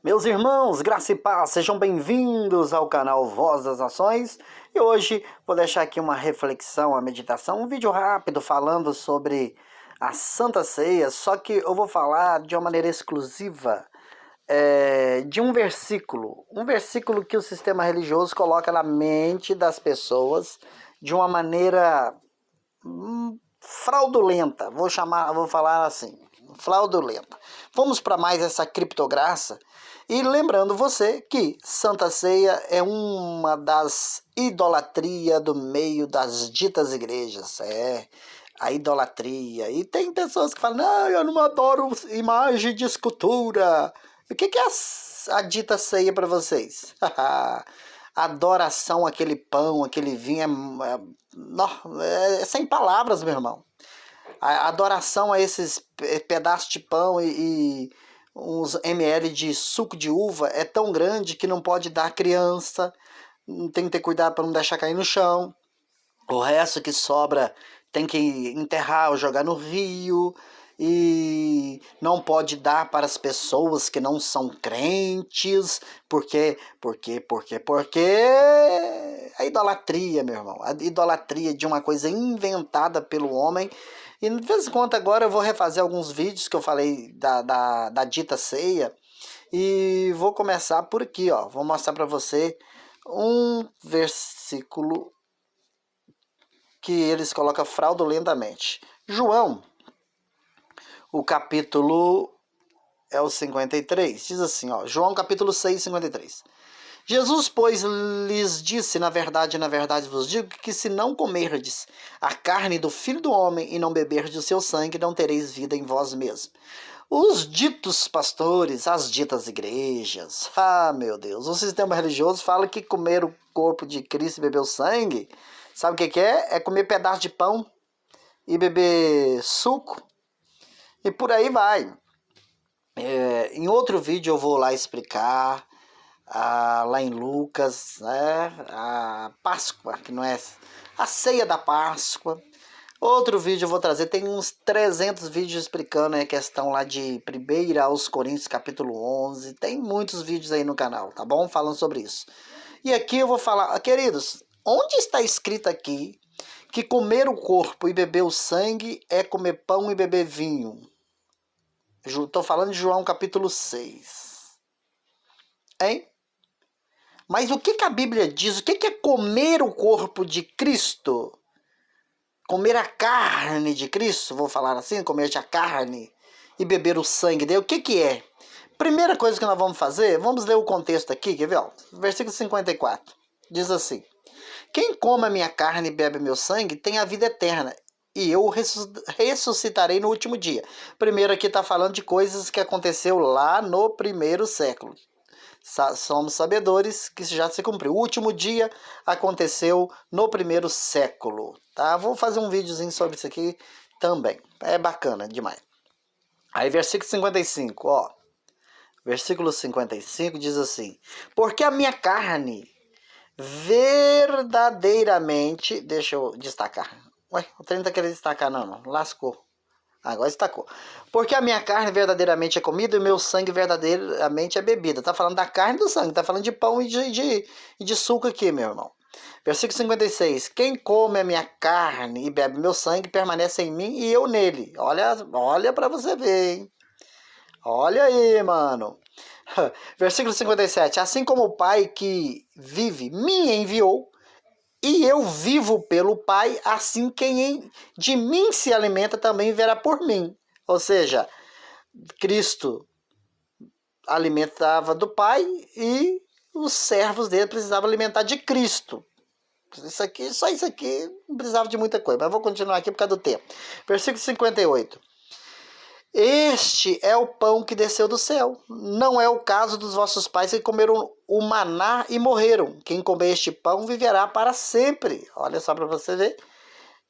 Meus irmãos, graça e paz, sejam bem-vindos ao canal Voz das Nações. E hoje vou deixar aqui uma reflexão, uma meditação, um vídeo rápido falando sobre a Santa Ceia, só que eu vou falar de uma maneira exclusiva de um versículo que o sistema religioso coloca na mente das pessoas de uma maneira fraudulenta, vou falar assim, fraudulenta. Vamos para mais essa criptograça e lembrando você que Santa Ceia é uma das idolatrias do meio das ditas igrejas, a idolatria. E tem pessoas que falam, não, eu não adoro imagem de escultura. O que é a dita ceia para vocês? Adoração, aquele pão, aquele vinho, é sem palavras, meu irmão. A adoração a esses pedaços de pão e uns ml de suco de uva é tão grande que não pode dar à criança, tem que ter cuidado para não deixar cair no chão. O resto que sobra tem que enterrar ou jogar no rio. E não pode dar para as pessoas que não são crentes, porque a idolatria, meu irmão, a idolatria de uma coisa inventada pelo homem. E de vez em quando agora eu vou refazer alguns vídeos que eu falei da dita ceia, e vou começar por aqui, ó. Vou mostrar para você um versículo que eles colocam fraudulentamente. João, o capítulo é o 53, diz assim, ó, João capítulo 6, 53. Jesus, pois, lhes disse, na verdade vos digo, que se não comerdes a carne do Filho do Homem e não beberdes o seu sangue, não tereis vida em vós mesmos. Os ditos pastores, as ditas igrejas, meu Deus, o sistema religioso fala que comer o corpo de Cristo e beber o sangue, sabe o que é? É comer pedaço de pão e beber suco. E por aí vai. Em outro vídeo eu vou lá explicar, lá em Lucas, né, a Páscoa, que não é a ceia da Páscoa. Outro vídeo eu vou trazer, tem uns 300 vídeos explicando a questão lá de 1 aos Coríntios capítulo 11. Tem muitos vídeos aí no canal, tá bom? Falando sobre isso. E aqui eu vou falar, queridos, onde está escrito aqui que comer o corpo e beber o sangue é comer pão e beber vinho? Estou falando de João capítulo 6. Hein? Mas o que a Bíblia diz? O que é comer o corpo de Cristo? Comer a carne de Cristo? Vou falar assim, comer a carne e beber o sangue dele. O que é? Primeira coisa que nós vamos fazer, vamos ler o contexto aqui, quer ver? Ó, versículo 54. Diz assim: quem come a minha carne e bebe meu sangue tem a vida eterna, e eu ressuscitarei no último dia. Primeiro aqui está falando de coisas que aconteceu lá no primeiro século. Somos sabedores que já se cumpriu. O último dia aconteceu no primeiro século, tá? Vou fazer um videozinho sobre isso aqui também. É bacana demais. Aí versículo 55, ó. Versículo 55 diz assim: porque a minha carne verdadeiramente... Deixa eu destacar. Ué, o trem não tá querendo destacar não. Lascou. Agora destacou. Porque a minha carne verdadeiramente é comida e o meu sangue verdadeiramente é bebida. Tá falando da carne e do sangue. Tá falando de pão e de suco aqui, meu irmão. Versículo 56. Quem come a minha carne e bebe meu sangue permanece em mim e eu nele. Olha pra você ver, hein? Olha aí, mano. Versículo 57. Assim como o Pai que vive me enviou, e eu vivo pelo Pai, assim quem de mim se alimenta também verá por mim. Ou seja, Cristo alimentava do Pai e os servos dele precisavam alimentar de Cristo. Só isso aqui não precisava de muita coisa, mas vou continuar aqui por causa do tempo. Versículo 58. Este é o pão que desceu do céu. Não é o caso dos vossos pais que comeram o maná e morreram. Quem comer este pão viverá para sempre. Olha só para você ver.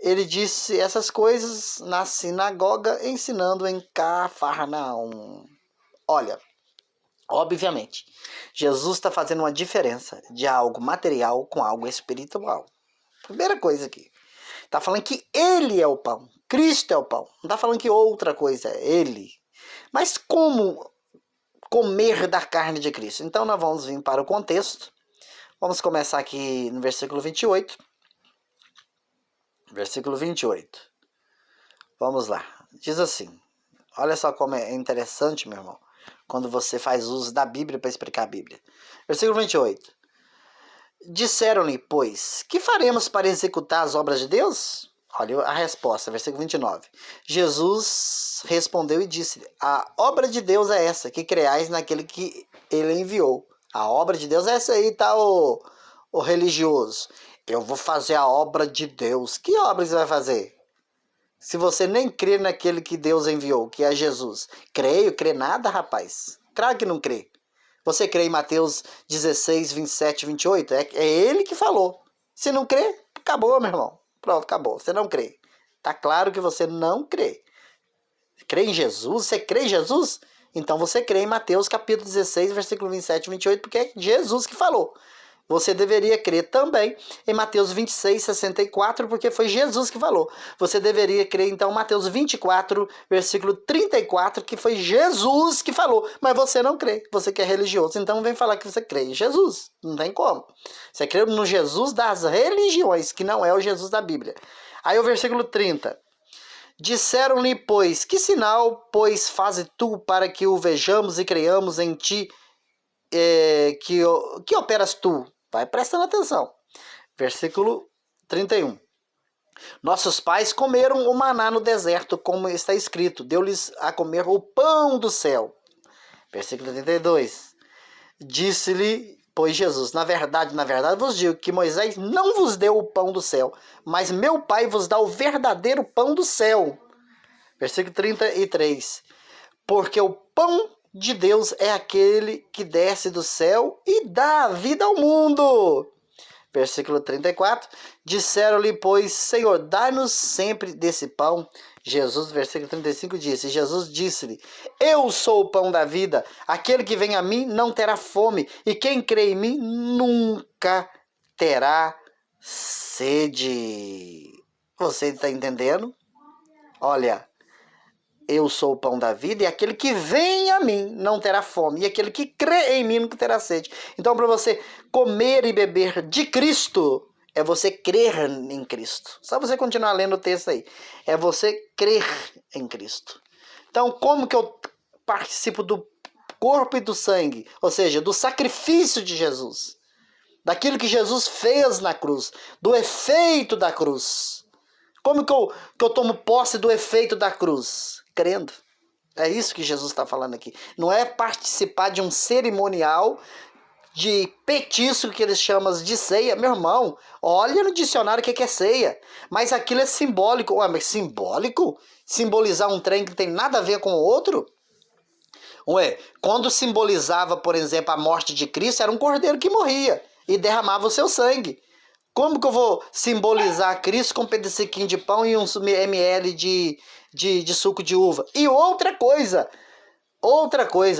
Ele disse essas coisas na sinagoga, ensinando em Cafarnaum. Olha, obviamente, Jesus está fazendo uma diferença de algo material com algo espiritual. Primeira coisa aqui. Está falando que ele é o pão. Cristo é o pão. Não está falando que outra coisa é ele. Mas como comer da carne de Cristo. Então nós vamos vir para o contexto. Vamos começar aqui no versículo 28. Versículo 28. Vamos lá. Diz assim. Olha só como é interessante, meu irmão, quando você faz uso da Bíblia para explicar a Bíblia. Versículo 28. Disseram-lhe, pois, que faremos para executar as obras de Deus? Olha a resposta, versículo 29. Jesus respondeu e disse, a obra de Deus é essa, que creais naquele que ele enviou. A obra de Deus é essa aí, tá, o religioso. Eu vou fazer a obra de Deus. Que obra você vai fazer? Se você nem crê naquele que Deus enviou, que é Jesus. Creio, crê nada, rapaz. Claro que não crê. Você crê em Mateus 16, 27, 28? É ele que falou. Se não crê, acabou, meu irmão. Pronto, acabou. Você não crê. Tá claro que você não crê. Crê em Jesus? Você crê em Jesus? Então você crê em Mateus capítulo 16, versículo 27 e 28, porque é Jesus que falou. Você deveria crer também em Mateus 26, 64, porque foi Jesus que falou. Você deveria crer, então, em Mateus 24, versículo 34, que foi Jesus que falou. Mas você não crê, você que é religioso. Então, vem falar que você crê em Jesus. Não tem como. Você crê no Jesus das religiões, que não é o Jesus da Bíblia. Aí o versículo 30. Disseram-lhe, pois, que sinal, pois, faze tu para que o vejamos e creiamos em ti, que operas tu? Vai prestando atenção. Versículo 31. Nossos pais comeram o maná no deserto, como está escrito. Deu-lhes a comer o pão do céu. Versículo 32. Disse-lhe, pois Jesus, na verdade vos digo que Moisés não vos deu o pão do céu, mas meu Pai vos dá o verdadeiro pão do céu. Versículo 33. Porque o pão de Deus é aquele que desce do céu e dá vida ao mundo. Versículo 34. Disseram-lhe, pois, Senhor, dá-nos sempre desse pão. Jesus, versículo 35, disse, Jesus disse-lhe, eu sou o pão da vida, aquele que vem a mim não terá fome, e quem crê em mim nunca terá sede. Você está entendendo? Olha, eu sou o pão da vida e aquele que vem a mim não terá fome. E aquele que crê em mim nunca terá sede. Então, para você comer e beber de Cristo, é você crer em Cristo. Só você continuar lendo o texto aí. É você crer em Cristo. Então, como que eu participo do corpo e do sangue? Ou seja, do sacrifício de Jesus. Daquilo que Jesus fez na cruz. Do efeito da cruz. Como que eu tomo posse do efeito da cruz? Crendo. É isso que Jesus está falando aqui. Não é participar de um cerimonial de petisco que eles chamam de ceia. Meu irmão, olha no dicionário o que é ceia. Mas aquilo é simbólico. Ué, mas simbólico? Simbolizar um trem que não tem nada a ver com o outro? Ué, quando simbolizava, por exemplo, a morte de Cristo, era um cordeiro que morria e derramava o seu sangue. Como que eu vou simbolizar Cristo com um pedacinho de pão e uns ml de suco de uva? E outra coisa,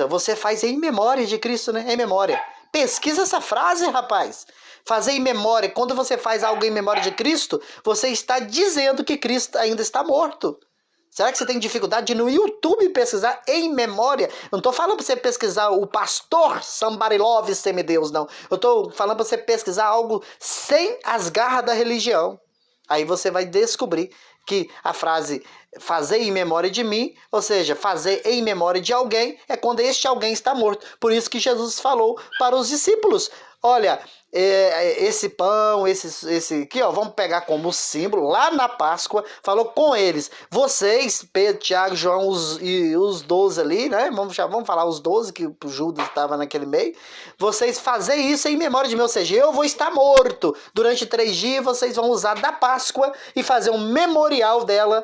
você faz em memória de Cristo, né? Em memória. Pesquisa essa frase, rapaz. Fazer em memória. Quando você faz algo em memória de Cristo, você está dizendo que Cristo ainda está morto. Será que você tem dificuldade de ir no YouTube pesquisar em memória? Eu não estou falando para você pesquisar o pastor Somebody Love Semideus, não. Eu estou falando para você pesquisar algo sem as garras da religião. Aí você vai descobrir que a frase fazer em memória de mim, ou seja, fazer em memória de alguém, é quando este alguém está morto. Por isso que Jesus falou para os discípulos, olha, esse pão, esse aqui, ó, vamos pegar como símbolo, lá na Páscoa, falou com eles, vocês, Pedro, Tiago, João e os 12 ali, né, vamos falar os 12, que o Judas estava naquele meio, vocês fazem isso em memória de mim, ou seja, eu vou estar morto, durante 3 dias vocês vão usar da Páscoa e fazer um memorial dela,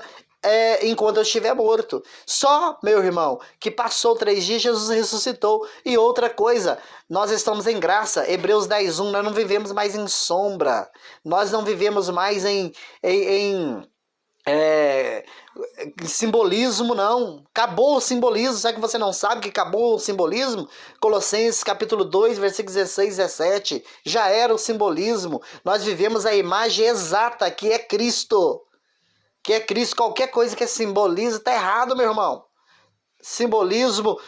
enquanto eu estiver morto. Só, meu irmão, que passou 3 dias, Jesus ressuscitou. E outra coisa, nós estamos em graça. Hebreus 10:1, nós não vivemos mais em sombra. Nós não vivemos mais em simbolismo, não. Acabou o simbolismo. Será que você não sabe que acabou o simbolismo? Colossenses capítulo 2, versículos 16 e 17. Já era o simbolismo. Nós vivemos a imagem exata, que é Cristo. Que é Cristo. Qualquer coisa que simboliza está errado, meu irmão. simbolismo,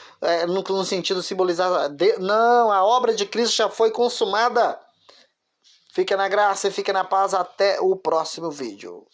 no sentido de simbolizar... Não, a obra de Cristo já foi consumada. Fica na graça e fica na paz. Até o próximo vídeo.